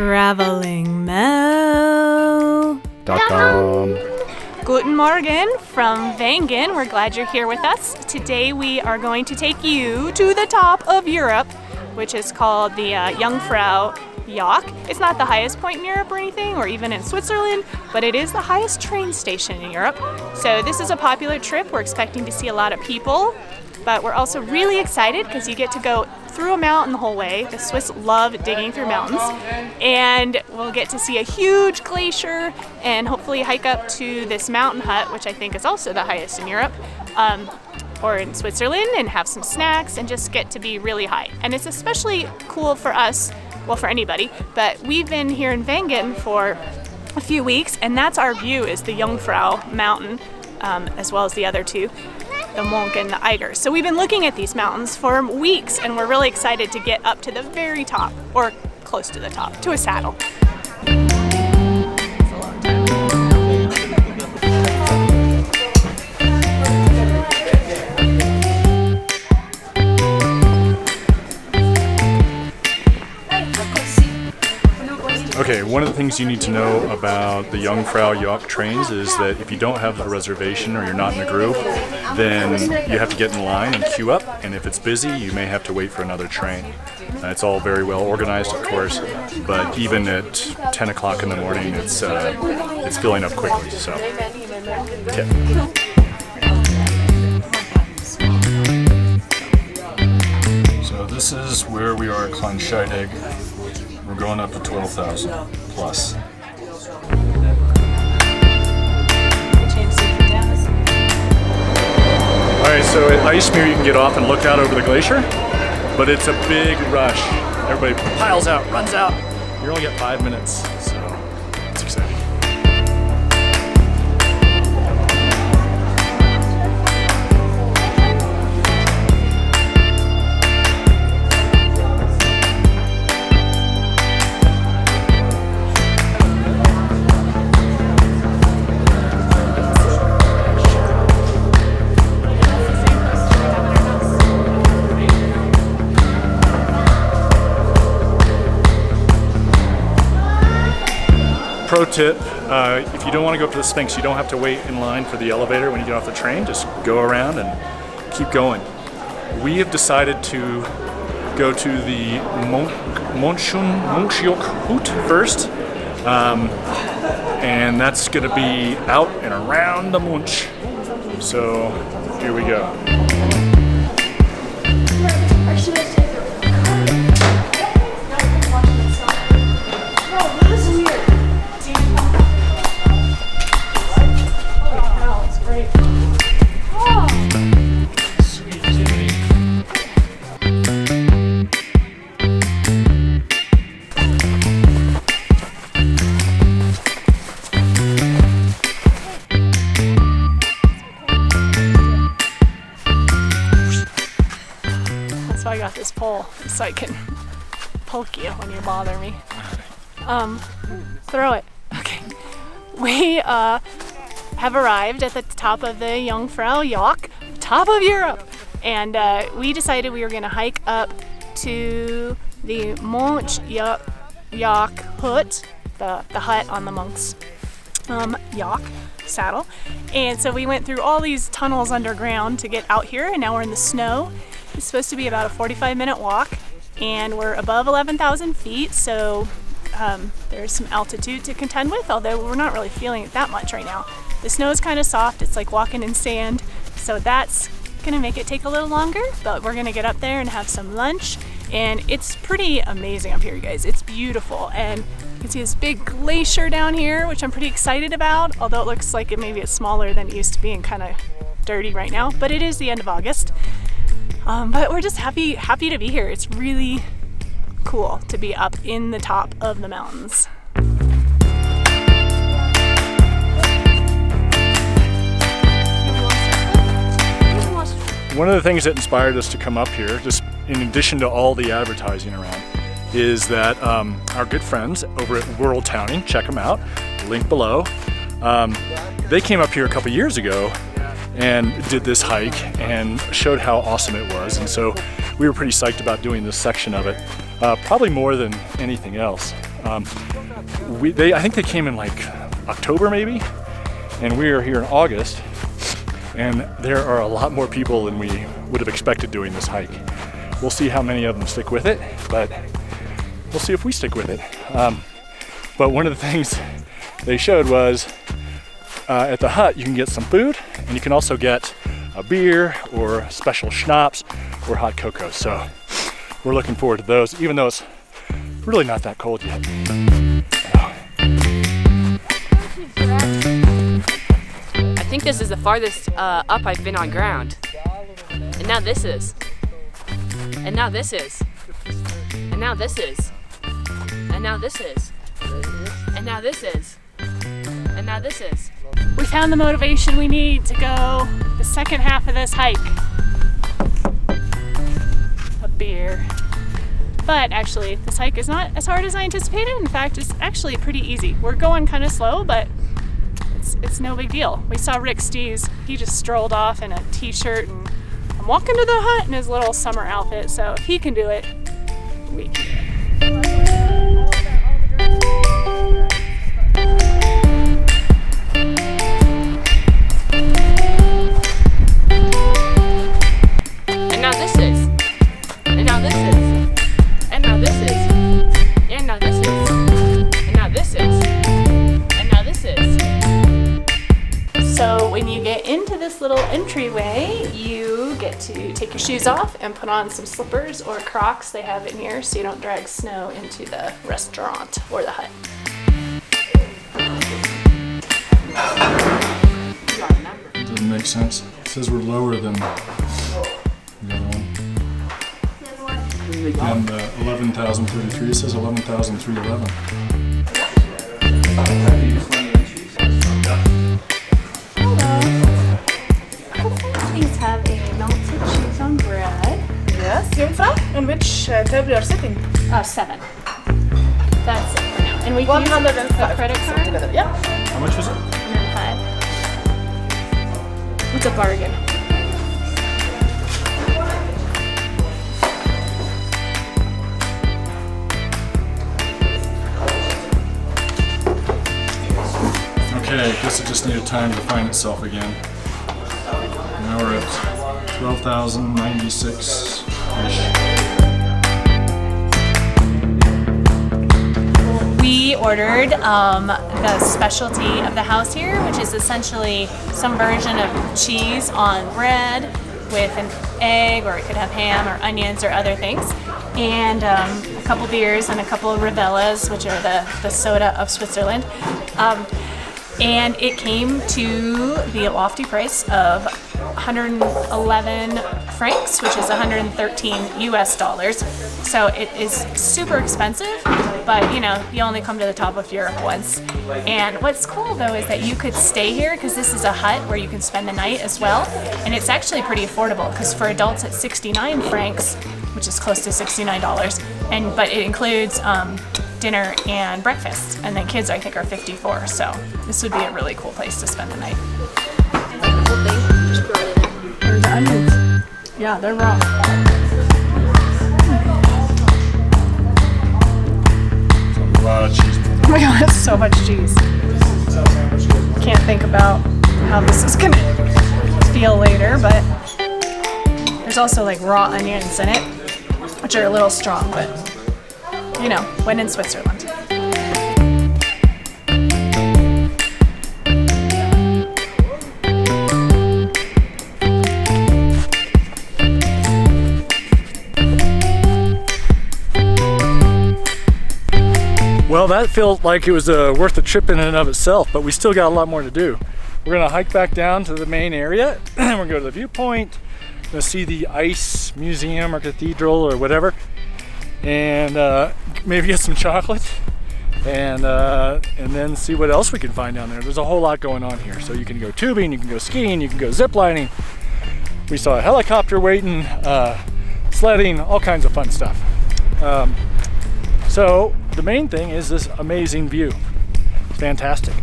TravelingMel.com. Guten Morgen from Wengen. We're glad you're here with us. Today we are going to take you to the top of Europe, which is called the Jungfraujoch. It's not the highest point in Europe or anything, or even in Switzerland, but it is the highest train station in Europe. So this is a popular trip. We're expecting to see a lot of people, but we're also really excited because you get to go through a mountain the whole way. The Swiss love digging through mountains, and we'll get to see a huge glacier and hopefully hike up to this mountain hut, which I think is also the highest in Europe, or in Switzerland, and have some snacks and just get to be really high. And it's especially cool for us, well, for anybody, but we've been here in Wengen for a few weeks, and that's our view, is the Jungfrau mountain, as well as the other two, the Monk and the Eiger. So we've been looking at these mountains for weeks, and we're really excited to get up to the very top, or close to the top, to a saddle. Okay, one of the things you need to know about the Jungfraujoch trains is that if you don't have a reservation or you're not in a group, then you have to get in line and queue up, and if it's busy, you may have to wait for another train. It's all very well organized, of course, but even at 10 o'clock in the morning, it's filling up quickly, so tip. So this is where we are at Kleinscheidegg. We're going up to 12,000 plus. Alright, so at Icemere you can get off and look out over the glacier, but it's a big rush. Everybody piles out, runs out. You only get 5 minutes, so it's exciting. Pro tip, if you don't want to go up to the Sphinx, you don't have to wait in line for the elevator when you get off the train. Just go around and keep going. We have decided to go to the Monksjochhutte first, and that's going to be out and around the Munch. So here we go. So I got this pole so I can poke you when you bother me. Throw it. Okay. We have arrived at the top of the Jungfraujoch, top of Europe, and we decided we were going to hike up to the Monksjochhutte, the hut on the monk's joch saddle. And so we went through all these tunnels underground to get out here, and now we're in the snow. It's supposed to be about a 45-minute walk, and we're above 11,000 feet, so there's some altitude to contend with, although we're not really feeling it that much right now. The snow is kind of soft, it's like walking in sand, so that's gonna make it take a little longer, but we're gonna get up there and have some lunch, and it's pretty amazing up here, you guys. It's beautiful, and you can see this big glacier down here, which I'm pretty excited about, although it looks like maybe it's smaller than it used to be and kind of dirty right now, but it is the end of August. But we're just happy to be here. It's really cool to be up in the top of the mountains. One of the things that inspired us to come up here, just in addition to all the advertising around, is that our good friends over at World Towning, check them out, link below. They came up here a couple years ago and did this hike and showed how awesome it was, and so we were pretty psyched about doing this section of it, probably more than anything else. I think they came in like October maybe, and we are here in August, and there are a lot more people than we would have expected doing this hike. We'll see how many of them stick with it, but we'll see if we stick with it. But one of the things they showed was at the hut you can get some food, and you can also get a beer or special schnapps or hot cocoa. So we're looking forward to those, even though it's really not that cold yet. I think this is the farthest up I've been on ground. And now this is. And now this is. And now this is. And now this is. And now this is. And now this is. We found the motivation we need to go the second half of this hike. A beer. But actually, this hike is not as hard as I anticipated. In fact, it's actually pretty easy. We're going kind of slow, but it's no big deal. We saw Rick Stees. He just strolled off in a t-shirt, and I'm walking to the hut in his little summer outfit. So if he can do it, we can do it. And now this is. And now this is. And now this is. And now this is. And now this is. And now this is. So when you get into this little entryway, you get to take your shoes off and put on some slippers or Crocs they have in here so you don't drag snow into the restaurant or the hut. Doesn't make sense. It says we're lower than the other one. And 11,033, it says 11,311. These have a melted cheese on bread. Yes, Jungfrau. On which table you are sitting? 7. That's it for now. And we can use 105. a credit card. Together. Yeah. How much was it? 105. It's a bargain. Okay, I guess it just needed time to find itself again. Now we're at 12,096-ish. We ordered the specialty of the house here, which is essentially some version of cheese on bread with an egg, or it could have ham or onions or other things, and a couple beers and a couple of Rivellas, which are the soda of Switzerland. And it came to the lofty price of 111 francs, which is 113 US dollars. So it is super expensive, but you know, you only come to the top of Europe once. And what's cool though is that you could stay here, because this is a hut where you can spend the night as well. And it's actually pretty affordable, because for adults it's 69 francs, which is close to $69. But it includes dinner and breakfast, and then kids I think are 54, so this would be a really cool place to spend the night. There's the onions. Yeah, they're raw. A lot of cheese. Oh my god, that's so much cheese. Can't think about how this is gonna feel later, but there's also like raw onions in it, which are a little strong, but you know, when in Switzerland. Well, that felt like it was worth the trip in and of itself, but we still got a lot more to do. We're gonna hike back down to the main area, and we're gonna go to the viewpoint, we're gonna see the ice museum or cathedral or whatever, and maybe get some chocolate, and then see what else we can find down there. There's a whole lot going on here. So you can go tubing, you can go skiing, you can go zip lining. We saw a helicopter waiting, sledding, all kinds of fun stuff. So the main thing is this amazing view. It's fantastic.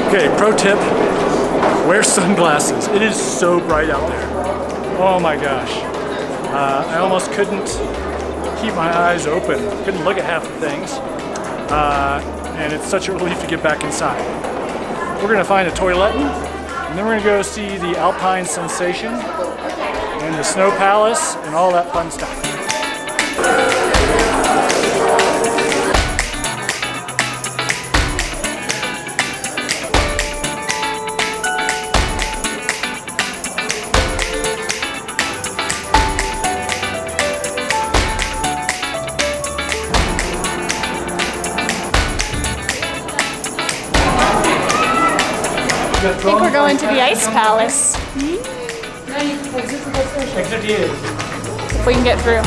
Okay, pro tip, wear sunglasses. It is so bright out there. Oh my gosh. I almost couldn't keep my eyes open, couldn't look at half the things, and it's such a relief to get back inside. We're going to find a toilet, and then we're going to go see the Alpine Sensation and the Snow Palace and all that fun stuff. I think we're going to the Ice Palace. If we can get through.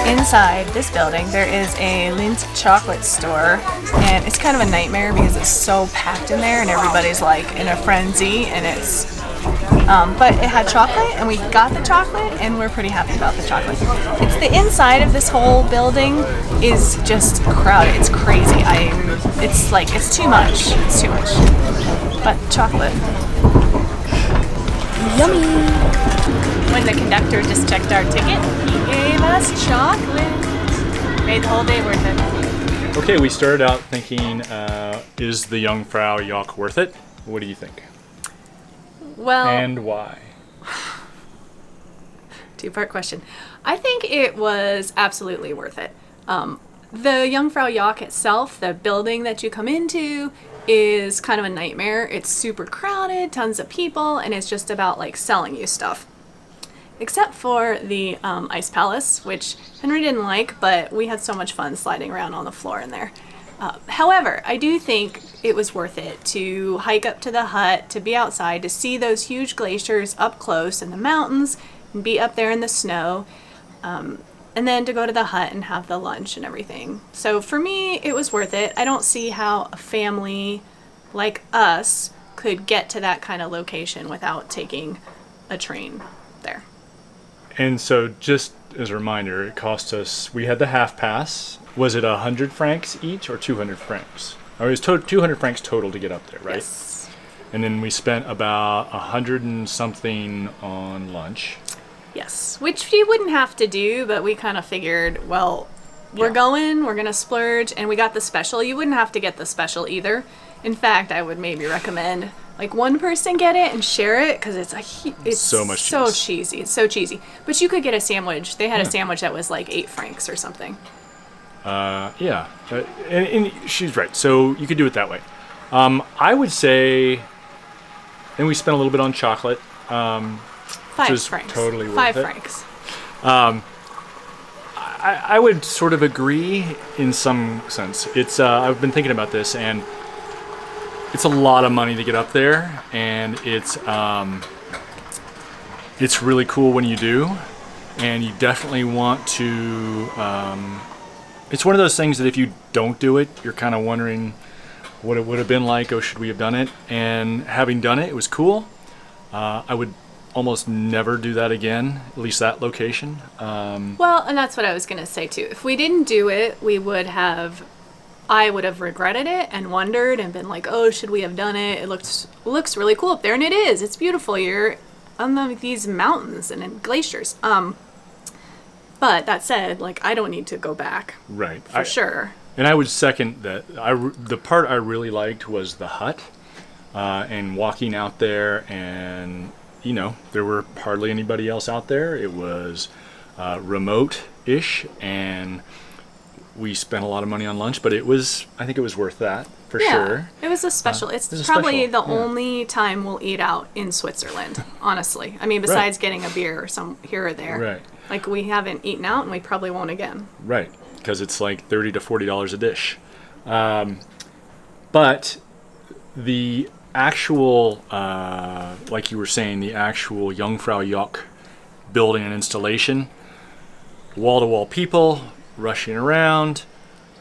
Inside this building there is a Lindt chocolate store, and it's kind of a nightmare because it's so packed in there and everybody's like in a frenzy, and it's but it had chocolate and we got the chocolate and we're pretty happy about the chocolate. It's the inside of this whole building is just crowded. It's crazy. It's too much. It's too much. But chocolate. Yummy. When the conductor just checked our ticket, he gave us chocolate. Made the whole day worth it. Okay, we started out thinking, is the Jungfraujoch worth it? What do you think? Well, and why? Two-part question. I think it was absolutely worth it. The Jungfraujoch itself, the building that you come into, is kind of a nightmare. It's super crowded, tons of people, and it's just about like selling you stuff. Except for the Ice Palace, which Henry didn't like, but we had so much fun sliding around on the floor in there. However, I do think it was worth it to hike up to the hut, to be outside, to see those huge glaciers up close in the mountains, and be up there in the snow, and then to go to the hut and have the lunch and everything. So for me, it was worth it. I don't see how a family like us could get to that kind of location without taking a train there. And so just as a reminder, it cost us, we had the half pass. Was it 100 francs each or 200 francs? Or it was 200 francs total to get up there, right? Yes. And then we spent about 100 and something on lunch. Yes, which we wouldn't have to do, but we kind of figured, well, we're going to splurge, and we got the special. You wouldn't have to get the special either. In fact, I would maybe recommend like one person get it and share it, because it's so much so cheese. cheesy. It's so cheesy. But you could get a sandwich. They had a sandwich that was like 8 francs or something. Yeah, and she's right. So you could do it that way. I would say, and we spent a little bit on chocolate. 5 francs. Totally worth 5 it. francs. I would sort of agree in some sense. It's I've been thinking about this, and it's a lot of money to get up there, and it's really cool when you do, and you definitely want to. It's one of those things that if you don't do it, you're kind of wondering what it would have been like. Oh, should we have done it? And having done it, it was cool. I would almost never do that again, at least that location. Well, and that's what I was going to say too. If we didn't do it, I would have regretted it and wondered and been like, oh, should we have done it? It looks really cool up there, and it is. It's beautiful. You're on these mountains and in glaciers. But that said, like, I don't need to go back. Right. For sure. And I would second that. The part I really liked was the hut, and walking out there, and there were hardly anybody else out there. It was remote-ish, and we spent a lot of money on lunch, but I think it was worth that for sure. It was a special. It's probably the only time we'll eat out in Switzerland, honestly. I mean, besides getting a beer or some here or there. Right. Like, we haven't eaten out, and we probably won't again. Right, because it's like $30 to $40 a dish. But the actual, like you were saying, the actual Jungfraujoch building and installation, wall-to-wall people rushing around.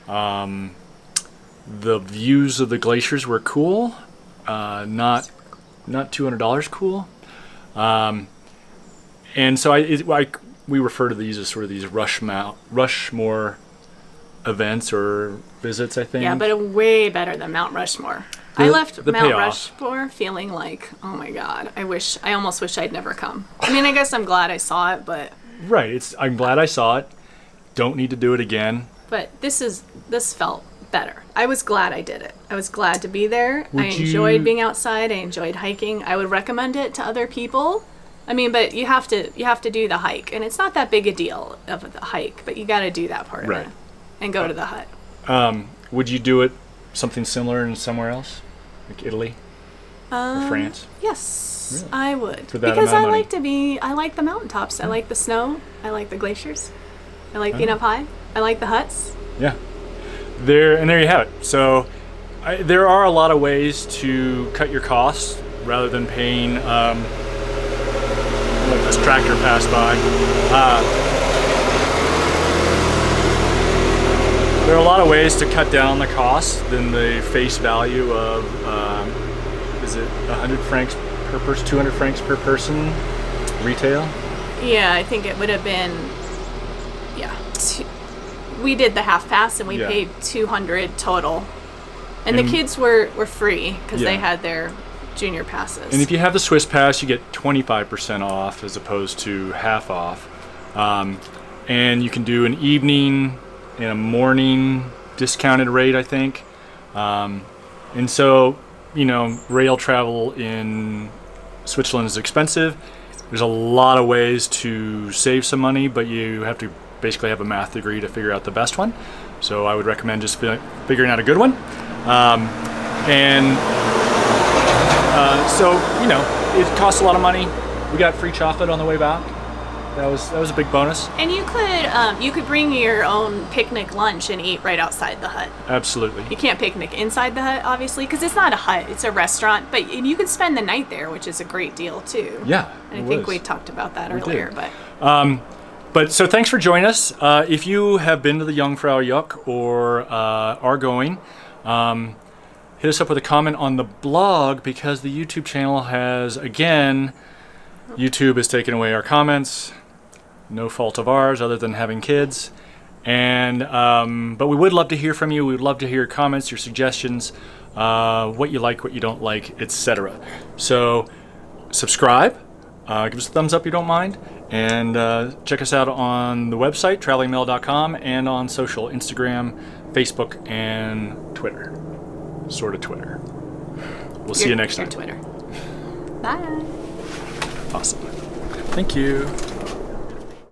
The views of the glaciers were cool, not $200 cool. And so we refer to these as sort of these Rushmore events or visits, I think. Yeah, but way better than Mount Rushmore. I left Mount payoff. Rushmore feeling like, oh my God, I almost wish I'd never come. I mean, I guess I'm glad I saw it, but... Right, I'm glad I saw it. Don't need to do it again. But this felt better. I was glad I did it. I was glad to be there. I enjoyed being outside. I enjoyed hiking. I would recommend it to other people. I mean, but you have to do the hike, and it's not that big a deal of the hike, but you got to do that part of it and go to the hut. Would you do it something similar in somewhere else, like Italy or France? Yes, really? I would. For that because amount of I like the mountaintops. I like the snow. I like the glaciers. I like being up high. I like the huts. Yeah. There you have it. So there are a lot of ways to cut your costs rather than paying. Let this tractor pass by. There are a lot of ways to cut down the cost than the face value of, is it 100 francs per person, 200 francs per person retail? Yeah, I think it would have been, we did the half pass and we paid 200 total. And the kids were free because they had their junior passes. And if you have the Swiss pass, you get 25% off as opposed to half off. And you can do an evening and a morning discounted rate, I think. And so, rail travel in Switzerland is expensive. There's a lot of ways to save some money, but you have to basically have a math degree to figure out the best one. So I would recommend just figuring out a good one. So it costs a lot of money. We got free chocolate on the way back. That was a big bonus. And you could bring your own picnic lunch and eat right outside the hut. Absolutely. You can't picnic inside the hut, obviously, because it's not a hut; it's a restaurant. But you can spend the night there, which is a great deal too. Yeah, and I think we talked about that earlier. But so thanks for joining us. If you have been to the Jungfraujoch or are going, hit us up with a comment on the blog, because the YouTube channel has, again, YouTube has taken away our comments. No fault of ours other than having kids. And but we would love to hear from you. We would love to hear your comments, your suggestions, what you like, what you don't like, etc. So subscribe, give us a thumbs up if you don't mind, and check us out on the website, TravelingMel.com, and on social, Instagram, Facebook, and Twitter. Sort of Twitter. We'll see you next time. Twitter. Bye. Awesome. Thank you.